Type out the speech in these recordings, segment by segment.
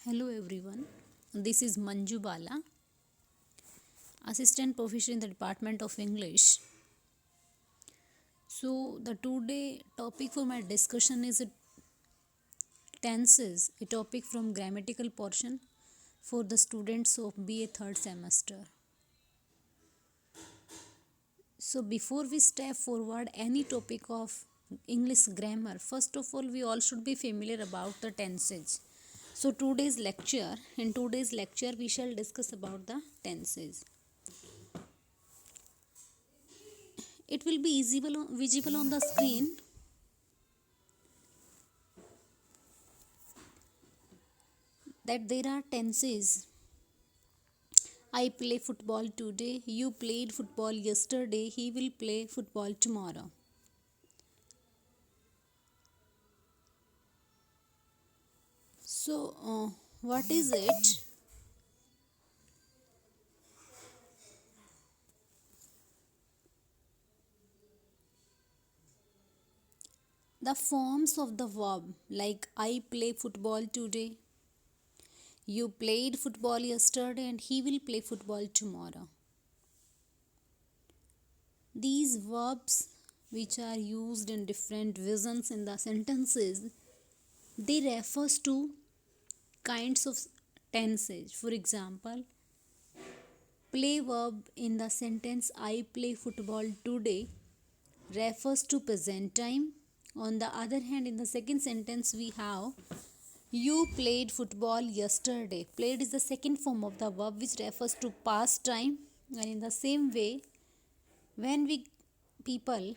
Hello everyone, this is Manju Bala, Assistant Professor in the Department of English. So, the today topic for my discussion is tenses, a topic from grammatical portion for the students of BA third semester. So, before we step forward any topic of English grammar, first of all, we all should be familiar about the tenses. So, in today's lecture, we shall discuss about the tenses. It will be visible on the screen that there are tenses. I play football today, you played football yesterday, he will play football tomorrow. So, what is it? The forms of the verb, like I play football today, you played football yesterday, and he will play football tomorrow. These verbs, which are used in different visions in the sentences, they refers to kinds of tenses. For example, play verb in the sentence I play football today refers to present time. On the other hand, in the second sentence, we have you played football yesterday. Played is the second form of the verb which refers to past time. And in the same way, when we people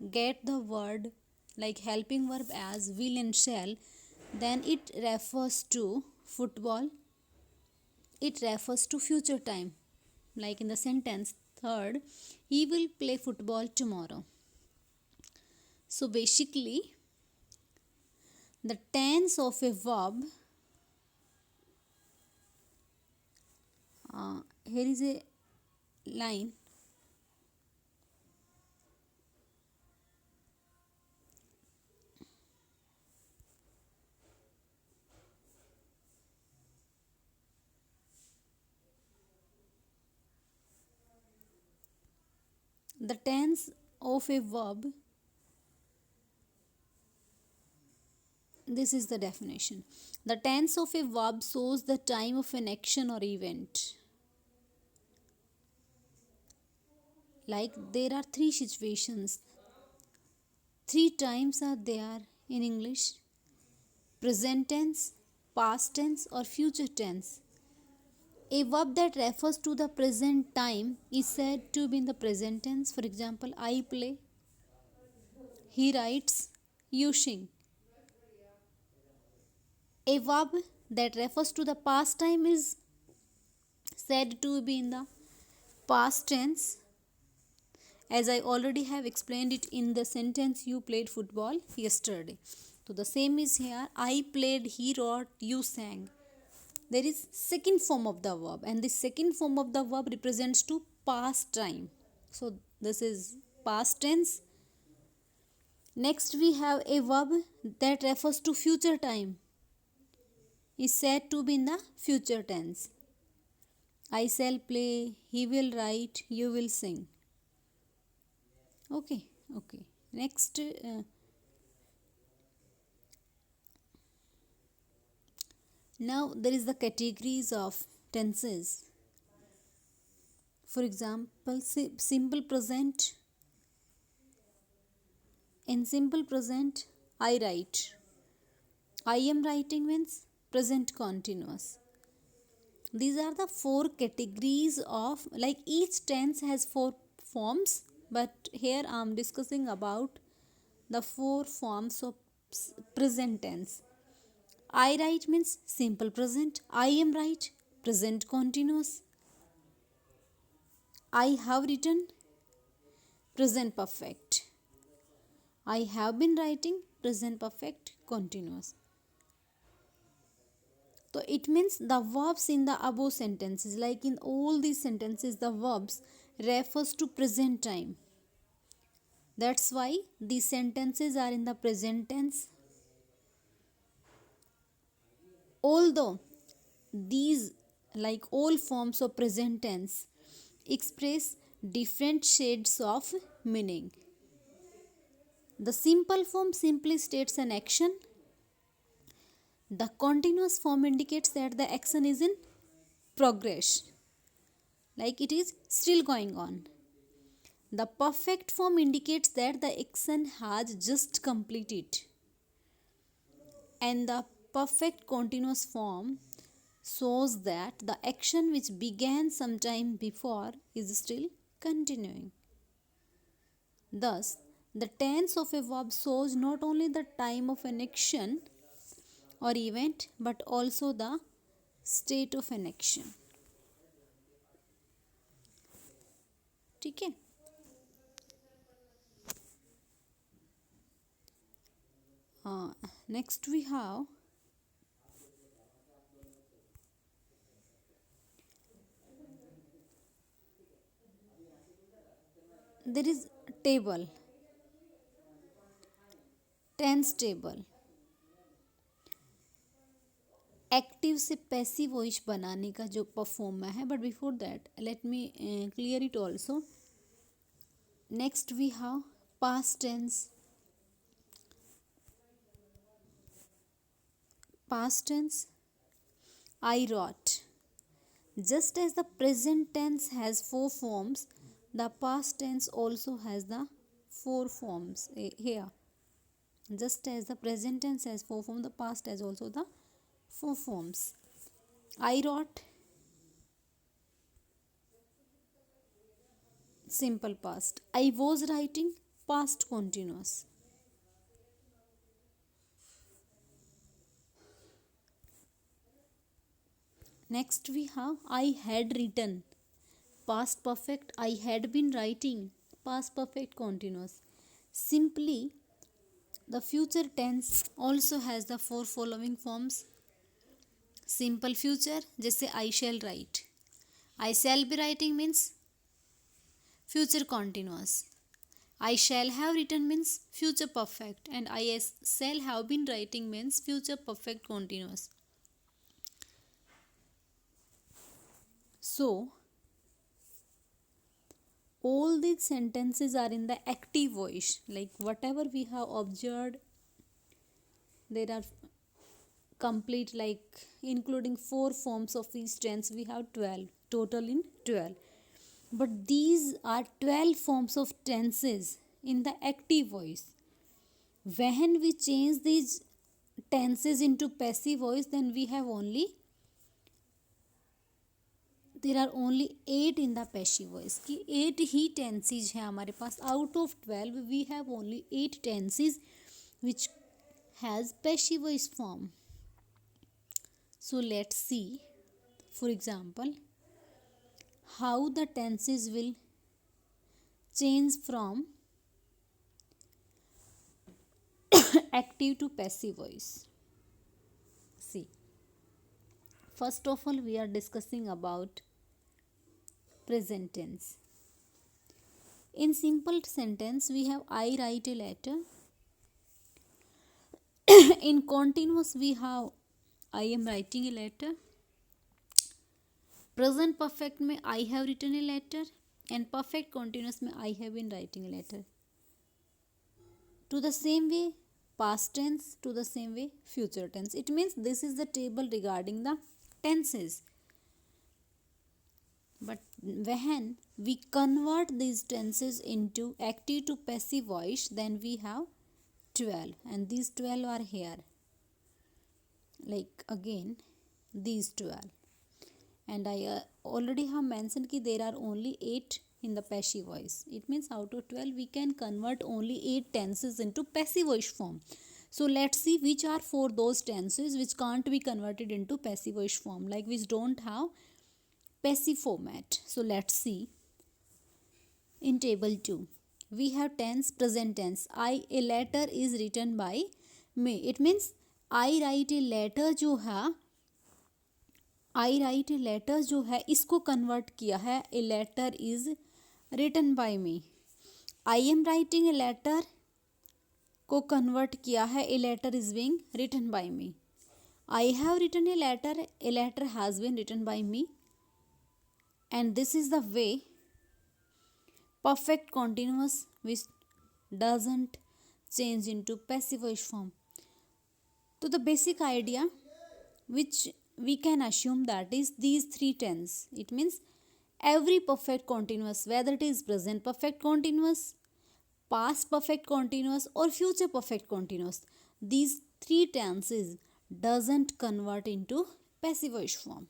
get the word like helping verb as will and shall, then it refers to football. It refers to future time. Like in the sentence, third, he will play football tomorrow. So basically, the tense of a verb, here is a line. The tense of a verb, this is the definition. The tense of a verb shows the time of an action or event. Like there are three situations. Three times are there in English: present tense, past tense, or future tense. A verb that refers to the present time is said to be in the present tense. For example, I play, he writes, you sing. A verb that refers to the past time is said to be in the past tense, as I already have explained it in the sentence you played football yesterday. So the same is here. I played, he wrote, you sang. There is second form of the verb, and the second form of the verb represents to past time. So this is past tense. Next we have a verb that refers to future time, is said to be in the future tense. I shall play, he will write, you will sing. Okay. Next, now there is the categories of tenses. For example, simple present. In simple present, I write. I am writing means present continuous. These are the four categories of, like each tense has four forms, but here I am discussing about the four forms of present tense. I write means simple present. I am right, present continuous. I have written, present perfect. I have been writing, present perfect continuous. So it means the verbs in the above sentences, like in all these sentences, the verbs refers to present time. That's why these sentences are in the present tense. Although these, like all forms of present tense, express different shades of meaning. The simple form simply states an action. The continuous form indicates that the action is in progress, like it is still going on. The perfect form indicates that the action has just completed. And the perfect continuous form shows that the action which began sometime before is still continuing. Thus, the tense of a verb shows not only the time of an action or event but also the state of an action. ठीक है. Next we have there is table, tense table. Active से passive voice बनाने का जो perform है, but before that let me clear it also. Next we have past tense. Past tense, I wrote. Just as the present tense has 4 forms, the past tense also has the 4 forms here. Just as the present tense has 4 forms, the past has also the 4 forms. I wrote, simple past. I was writing, past continuous. Next we have I had written, past perfect. I had been writing, past perfect continuous. Simply, the future tense also has the 4 following forms. Simple future, जैसे I shall write. I shall be writing means future continuous. I shall have written means future perfect, and I shall have been writing means future perfect continuous. So, all these sentences are in the active voice. Like whatever we have observed, there are complete, like including 4 forms of each tense, we have 12 total in 12. But these are 12 forms of tenses in the active voice. When we change these tenses into passive voice, then we have there are only 8 in the passive voice. कि 8 ही tenses हैं हमारे पास. Out of 12 we have only 8 tenses which has passive voice form. So let's see, for example, how the tenses will change from active to passive voice. See, first of all we are discussing about present tense. In simple sentence we have I write a letter. In continuous we have I am writing a letter. Present perfect में I have written a letter, and perfect continuous में I have been writing a letter. To the same way past tense, to the same way future tense. It means this is the table regarding the tenses. But when we convert these tenses into active to passive voice, then we have 12, and these 12 are here. Like again these 12, and I already have mentioned that there are only 8 in the passive voice. It means out of 12 we can convert only 8 tenses into passive voice form. So let's see which are for those tenses which can't be converted into passive voice form, like which don't have passive format. So let's see. In table 2 we have tense, present tense. A letter is written by me. It means I write a letter जो है, I write a letter जो है इसको convert किया है a letter is written by me. I am writing a letter को convert किया है a letter is being written by me. I have written a letter has been written by me, and this is the way perfect continuous which doesn't change into passive voice form. So the basic idea which we can assume that is these three tense. It means every perfect continuous, whether it is present perfect continuous, past perfect continuous or future perfect continuous, these three tenses doesn't convert into passive voice form.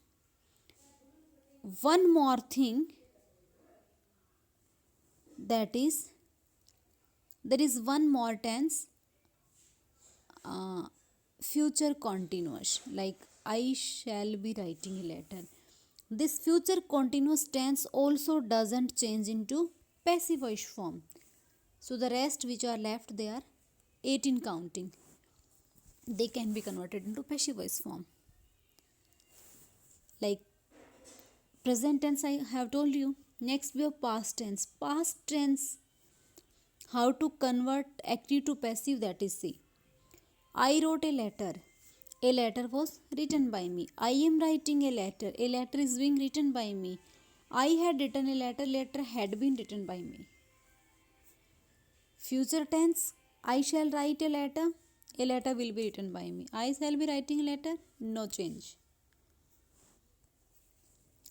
One more thing, that is there is one more tense, uh, future continuous, like I shall be writing a letter. This future continuous tense also doesn't change into passive voice form. So the rest which are left, they are 18 counting. They can be converted into passive voice form. Like present tense I have told you. Next we have past tense. Past tense, how to convert active to passive, that is say I wrote a letter. A letter was written by me. I am writing a letter. A letter is being written by me. I had written a letter. Letter had been written by me. Future tense, I shall write a letter. A letter will be written by me. I shall be writing a letter. No change.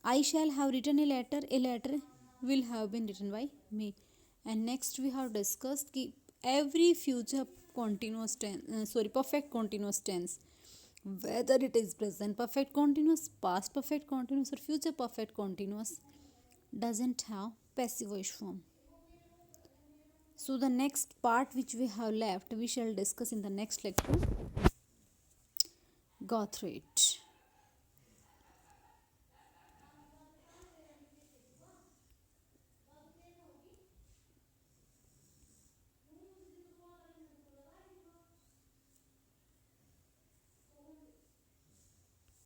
I shall have written a letter. A letter will have been written by me. And next we have discussed every future continuous tense, perfect continuous tense, whether it is present perfect continuous, past perfect continuous or future perfect continuous, doesn't have passive voice form. So the next part which we have left, we shall discuss in the next lecture. Go through it.